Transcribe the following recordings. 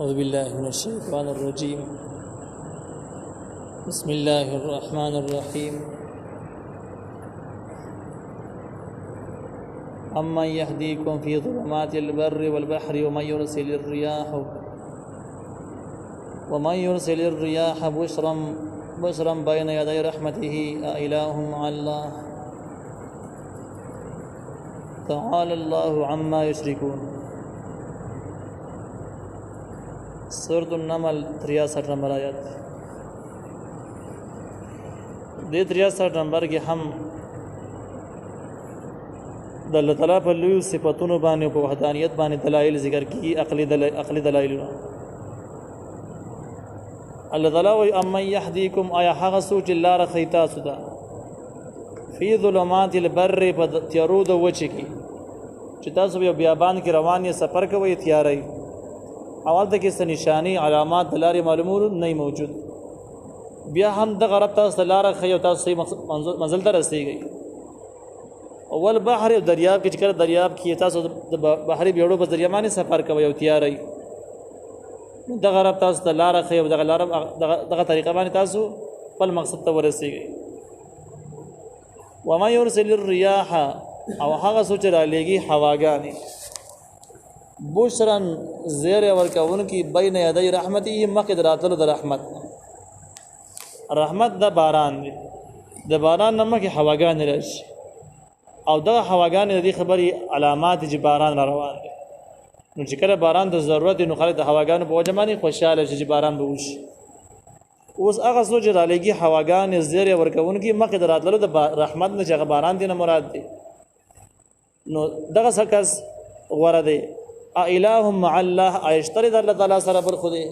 أعوذ بالله من الشيطان الرجيم. بسم الله الرحمن الرحيم. أمن يهديكم في ظلمات البر والبحر ومن يرسل الرياح بشرا بين يدي رحمته أإله مع الله تعالى الله عما يشركون. سورة النمل 63 نمبر آیت. دې 63 نمبر کې هم د الله تعالی په لوی صفاتونو باندې په وحدانیت باندې دلایل ذکر کی، عقلی دلایل. الله تعالی وی امن یهدیکم آیا هغه سوچ الله رخی تاسو ته فی ظلمات البر په تیارو د وچه کې چې تاسو یو بیابان کې روان یې سفر کوئ تیاری اول ته کې څه نشانی علامات د لارې معلومول نه موجود، بیا هم دغه رب تاسو لاره خي او تاسو صحیح منزل ته رسیږئ. اول بحر او دریاب کې چې کله دریاب کې تاسو د بحري بیړو په ذریعہ باندې سفر کوئ او تیاری دغه رب تاسو ته لاره خي او دغه طریقه باندې تاسو خپل مقصد ته ورسیږئ. وما يرسل الرياح او هغه سوچ را لېږي هواګانې بشرن زیر ورکون کی بین یدی رحمتی مخد راتلو د رحمت د باران دی، د باران نمک هواګان راشي او دغه هواګان د خبري علامات چې باران را روان دی. نو چې کله باران د ضرورت نو خلک د هواګان په وجه باندې خوشاله شي چې باران به وشي. اوس هغه سوچ را لګي هواګان زیر ورکون کی مخد راتلو د رحمت نه چې باران دی نه مراد دی. نو دغه سکس غوړه دی اله مع الله ایشترد الله تعالی سره بل خوده،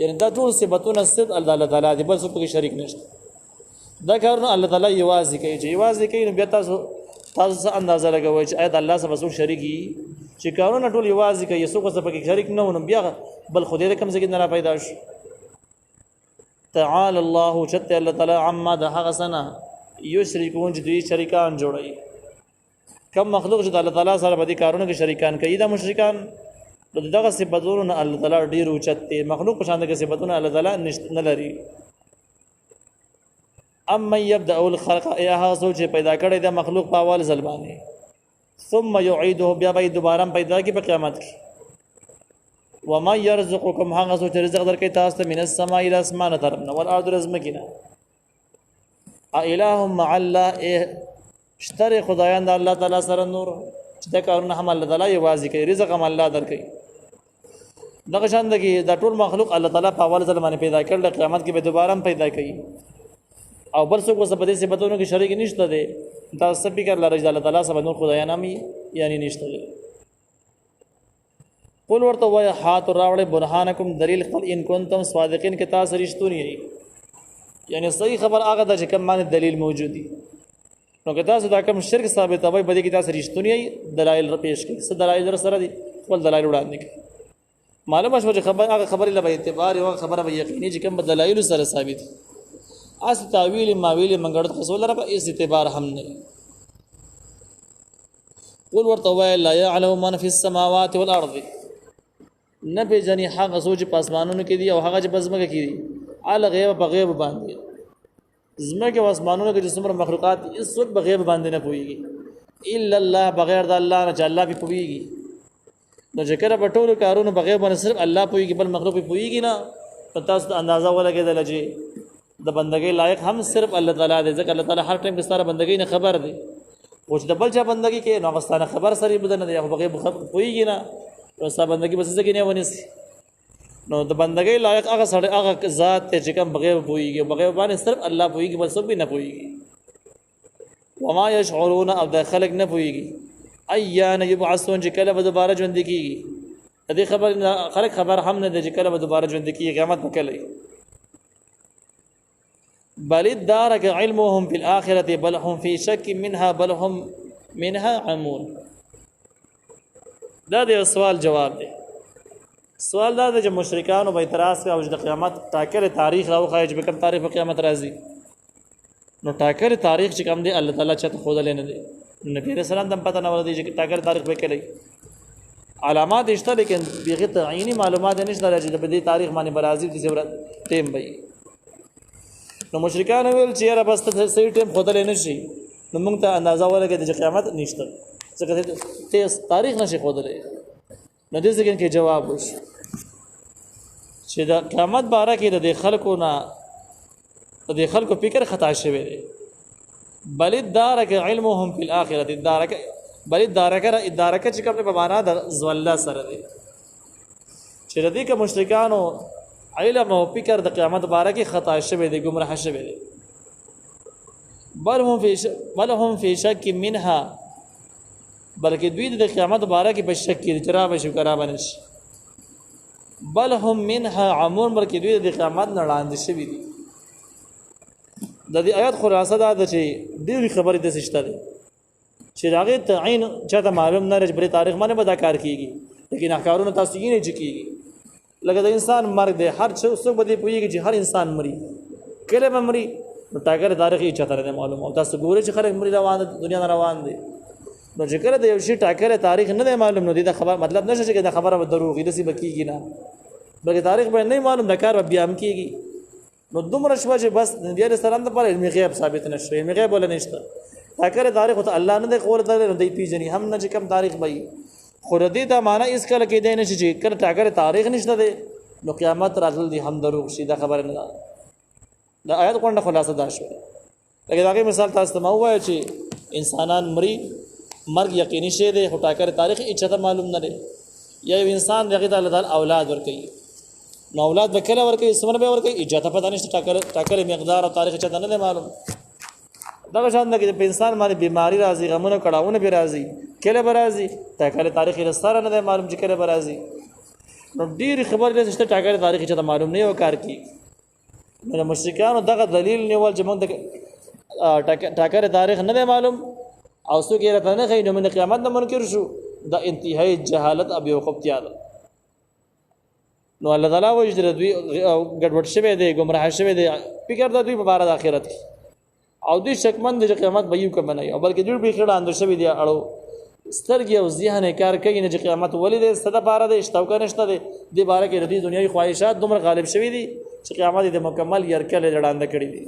یعنی دا ټول صفاتونه صد الله تعالی دی، بل څه په شریک نشته. دا کارونه الله تعالی یوازې کوي، چې یوازې کوي نو بیا تاسو اندازه لګوي چې آیت الله سره څو شریکی چې کارونه ټول یوازې کوي، څوک څه پکې شریک نه ونو بیا بل خوده کم څه کې نه پیدا شي. تعالی الله شت الله تعالی عما ده هغه سنه یشرکون چې دوی شریکان جوړي. کم مخلوق چې الله تعالی سره په دې کارونو کې شریکان کوي دا مشرکان دغه صفاتونه الله تعالی ډیر اوچت دي، مخلوق په شان دغه صفاتونه الله تعالی نه لري. اما يبدا الخلق یا هغه سوچ پیدا کړی د مخلوق په اول ځلبانه ثم يعيده بیا به دوباره پیدا کی په قیامت کې. وما يرزقكم هغه سوچ رزق درکې تاسو ته من السماء الى اسمان طرفنا والارض رزمکنا اله مع الله شتره خدایان د الله تعالی سره نور چې دا کارونه هم الله تعالی یوازې کوي، رزق هم الله درکوي. دغه شان د ټول مخلوق الله تعالی په اول ځل باندې پیدا کړل، قیامت کې به دوباره هم پیدا کوي او بل څوک وسه په دې صفاتونو کې شریک نشته دی. تاسو فکر لرئ چې الله تعالی سره نور خدایان هم یعنی نشته دی. قل ورته وای حات راوړې برهانکم دلیل خپل ان کنتم صادقین کې تاسو رښتونی یعنی صحیح خبر هغه د چې کوم باندې دلیل موجود دی. نو که تاسو دا کوم شرک ثابتوي بده کې تاسو رښتونی دلایل پیش کړئ. څه دلایل سره دي خپل دلایل وړاندې کړئ. معلومه شوه چې هغه خبره له اعتبار او خبره به یقیني چې کوم دلایل سره ثابت اس تعویل ماویل منګړت رسول الله په اس اعتبار هم نه. قل ورته وای لا يعلم من في السماوات والارض نه به جنې هغه سوچ په اسمانونو کې دي او هغه چې بزمګه کې دي ال غیب په غیب باندې زمکه او اسمانونو کې چې څومره مخلوقات اس وخت بغیر باندې نه پويږي الا الله بغیر د الله نه چې الله به پويږي. نو ذکر په ټولو کارونو بغیر باندې صرف الله پويږي بل مخلوق پويږي نه. پتا ست اندازه ولګیدل چې د بندګۍ لایق هم صرف الله تعالی دی، ځکه الله تعالی هر ټیم کې ستاره بندګۍ نه خبر دی. او چې د بل چا بندګۍ کې نو واستانه خبر سره بدنه دی، بغیر پويږي نه او ستاره بندګۍ بس ځکه نه ونیسي. نو د بندګۍ لایق هغه سره هغه ذات ته چې کوم بغیر پويږي بغیر باندې صرف الله پويږي بل څه به نه پويږي. وما يشعرون او د خلق نه پويږي ايان يبعثون چې کله به دوباره ژوند کیږي. دې خبر خلق خبر هم نه چې کله به دوباره ژوند کیږي قیامت وکړي. بل دارك علمهم في الاخره بل هم في شك منها بل هم منها عمون. دا د سوال جواب دی. سوال دا چې مشرکان او اعتراض کوي او د قیامت ټاکل تاریخ راوخایي چې کوم تاریخ قیامت راځي. نو ټاکل تاریخ چې کوم دی الله تعالی چته خود لنه دی. نبی رسول الله دم پته نه ولدي چې ټاکل تاریخ به کړی علامات اشته لیکن بغیر تعینی معلومات نشته چې د دې تاریخ باندې برازیل د ضرورت ټیم وي. نو مشرکان ویل چې یاره بس ته صحیح ټیم خودلې نشي نو موږ ته اندازه ولګېده چې قیامت نشته ځکه ته تاریخ نشي خودلې. نو دې ځکه کې جواب وشي چې د قیامت باره کې د خلکو نه د خلکو فکر خطا شوی دی. بل ادارک علمهم فی الاخره ادارک بل ادارک چې کوم په معنا د زوال سره دی چې د دې کې مشرکانو علم او فکر د قیامت باره کې خطا شوی دی گمراه شوی دی. بل هم فی شک منها بلکې دوی د قیامت باره کې په شک کې جراب شو کرا بنش. بل هم منها عمون بلکې دوی د قیامت نه وړاندې شوی دي. د دې آیات خلاصه دا ده چې ډېری خبرې د سشته دي چې هغه تعین چاته معلوم نه رج بری تاریخ باندې به دا کار کیږي لیکن احکارونه تاسو یې نه چکیږي. لکه د انسان مرګ دی هر څوک به دې پوهیږي چې هر انسان مري کله به مري نو ټاکر تاریخ یې چاته نه معلوم او تاسو ګورئ چې خلک مري روان دي دنیا نه روان دي. نو چې کله د یو شي ټاکر تاریخ نه معلوم نو دې خبر مطلب نشي چې دا خبره به دروغ دي سي بکیږي نه بلکې تاریخ به نه معلوم د کار بیا هم کیږي. نو دومره شوه چې بس نبی عليه السلام د پر علمي غیب ثابت نشوي علمي غیب ولا نشته ټاکر تاریخ ته الله نه د قول درې نه دی پیژني هم نه چې کم تاریخ وي خو ردی ته معنا اس کله کې دی نه چې کله ټاکر تاریخ نشته دی نو قیامت راتل دي هم دروغ شي دا خبره نه ده. دا آیات کومه خلاصه ده شو لکه دا مثال تاسو ته وایي چې انسانان مري مرګ یقیني شی دی خو ټاکر تاریخ هیڅ ته معلوم نه دی. یا یو انسان دغه تعالی اولاد ورکړي نو اولاد به کله ورکړي سمونه به ورکړي اجازه پته نشته ټاکر مقدار او تاریخ چته نه معلوم. دا شان د انسان باندې بیماری راځي غمونه کړهونه به راځي کله به راځي ټاکر تاریخ یې سره نه معلوم چې کله به راځي. نو ډیر خبرې چې ټاکر تاریخ چته معلوم نه یو کار کی. نو مشرکانو دغه دلیل نیول چې موږ د ټاکر تاریخ نه معلوم او څوک یې راته نه خي نو من قیامت نه منکر شو دا انتهایی جهالت اب یو خپتیا ده. نو الله تعالی وجد دوی ګډوډ شوی دی گمراه شوی دی فکر د دوی په اړه د آخرت او دوی شکمن د قیامت به یو کوم نه او بلکې دوی به خړه اندر شوی دی اړو سترګي او ذهن کار کوي نه چې قیامت ولې د ستده بار د اشتوکه نشته دی د بار کې د دنیوي خواهشات دومره غالب شوی دي چې قیامت د مکمل يرکل لړاند کړی دي.